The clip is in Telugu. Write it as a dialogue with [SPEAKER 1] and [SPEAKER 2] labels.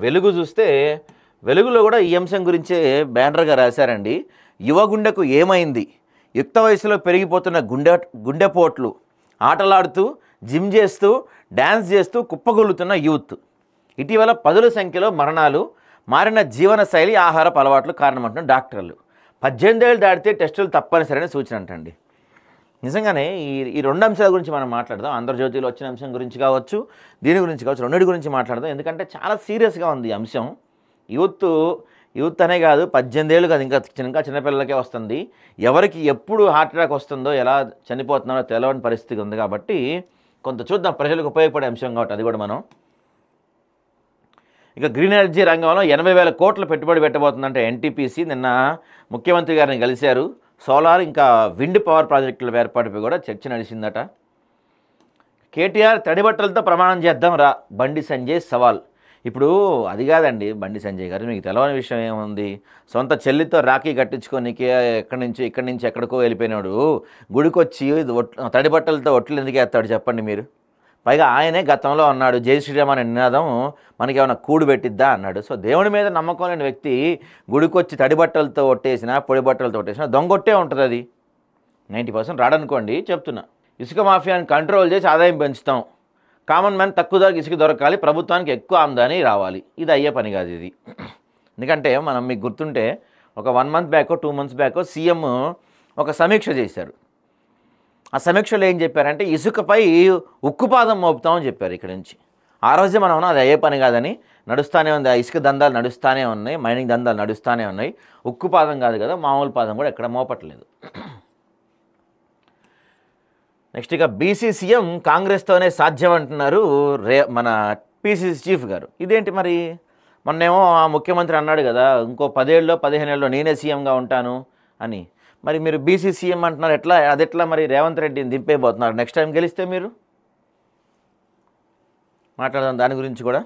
[SPEAKER 1] వెలుగు చూస్తే వెలుగులో కూడా ఈ అంశం గురించే బ్యానర్గా రాశారండి. యువ గుండెకు ఏమైంది, యుక్త వయసులో పెరిగిపోతున్న గుండెపోట్లు, ఆటలాడుతూ జిమ్ చేస్తూ డ్యాన్స్ చేస్తూ కుప్పగొల్లుతున్న యూత్, ఇటీవల పదుల సంఖ్యలో మరణాలు, మారిన జీవనశైలి ఆహారపు అలవాట్లు కారణమంటున్న డాక్టర్లు. 18 ఏళ్ళు దాటితే టెస్టులు తప్పనిసరైన సూచన అంటండి. నిజంగానే ఈ రెండు అంశాల గురించి మనం మాట్లాడదాం. ఆంధ్రజ్యోతిలో వచ్చిన అంశం గురించి కావచ్చు, దీని గురించి కావచ్చు, రెండింటి గురించి మాట్లాడదాం. ఎందుకంటే చాలా సీరియస్గా ఉంది ఈ అంశం. యూత్ అనే కాదు, 18 ఏళ్ళు కాదు, ఇంకా చిన్నపిల్లలకే వస్తుంది. ఎవరికి ఎప్పుడు హార్ట్ అటాక్ వస్తుందో, ఎలా చనిపోతున్నారో తెలవని పరిస్థితి ఉంది. కాబట్టి కొంత చూద్దాం, ప్రజలకు ఉపయోగపడే అంశం కాబట్టి అది కూడా మనం. ఇక గ్రీన్ ఎనర్జీ రంగంలో 80,000 కోట్లు పెట్టుబడి పెట్టబోతుందంటే ఎన్టీపీసీ నిన్న ముఖ్యమంత్రి గారిని కలిశారు. సోలార్ ఇంకా విండ్ పవర్ ప్రాజెక్టుల ఏర్పాటుపై కూడా చర్చ నడిచిందట. కేటీఆర్ తడిబట్టలతో ప్రమాణం చేద్దాం రా, బండి సంజయ్ సవాల్. ఇప్పుడు అది కాదండి బండి సంజయ్ గారు, మీకు తెలవని విషయం ఏముంది? సొంత చెల్లితో రాఖీ కట్టించుకోనికి ఇక్కడి నుంచి ఎక్కడికో వెళ్ళిపోయినాడు, గుడికొచ్చి తడిబట్టలతో ఒట్లు ఎందుకు వేస్తాడు చెప్పండి మీరు? పైగా ఆయనే గతంలో అన్నాడు, జై శ్రీరామ్ అనే నినాదం మనకి ఏమైనా కూడు పెట్టిద్దా అన్నాడు. సో దేవుడి మీద నమ్మకం లేని వ్యక్తి గుడికొచ్చి తడిబట్టలతో ఒట్టేసినా పొడి బట్టలతో ఒట్టేసినా దొంగొట్టే ఉంటుంది. అది 90% రాడనుకోండి. చెప్తున్నా, ఇసుక మాఫియాని కంట్రోల్ చేసి ఆదాయం పెంచుతాం, కామన్ మ్యాన్ తక్కువ ధరకు ఇసుక దొరకాలి, ప్రభుత్వానికి ఎక్కువ ఆమ్దాని రావాలి. ఇది అయ్యే పని కాదు ఇది. ఎందుకంటే మనం మీకు గుర్తుంటే ఒక 1 మంత్ బ్యాకో 2 మంత్స్ బ్యాకో సీఎం ఒక సమీక్ష చేశారు. ఆ సమీక్షలో ఏం చెప్పారంటే ఇసుకపై ఉక్కుపాదం మోపుతామని చెప్పారు ఇక్కడి నుంచి. ఆ రోజే మనం అది అయ్యే పని కాదని, నడుస్తూనే ఉంది, ఆ ఇసుక దందాలు నడుస్తూనే ఉన్నాయి, మైనింగ్ దందాలు నడుస్తూనే ఉన్నాయి, ఉక్కుపాదం కాదు కదా, మామూలు పాదం కూడా ఎక్కడ మోపట్లేదు. నెక్స్ట్ ఇక బీసీ సీఎం కాంగ్రెస్తోనే సాధ్యం అంటున్నారు మన పీసీసీ చీఫ్ గారు. ఇదేంటి మరి? మొన్నేమో ఆ ముఖ్యమంత్రి అన్నాడు కదా, ఇంకో 10 ఏళ్ళలో 15 ఏళ్ళలో నేనే సీఎంగా ఉంటాను అని. మరి మీరు బీసీ సీఎం అంటున్నారు, ఎట్లా? అది ఎట్లా మరి? రేవంత్ రెడ్డిని దింపేయబోతున్నారు నెక్స్ట్ టైం గెలిస్తే మీరు? మాట్లాడదాం దాని గురించి కూడా.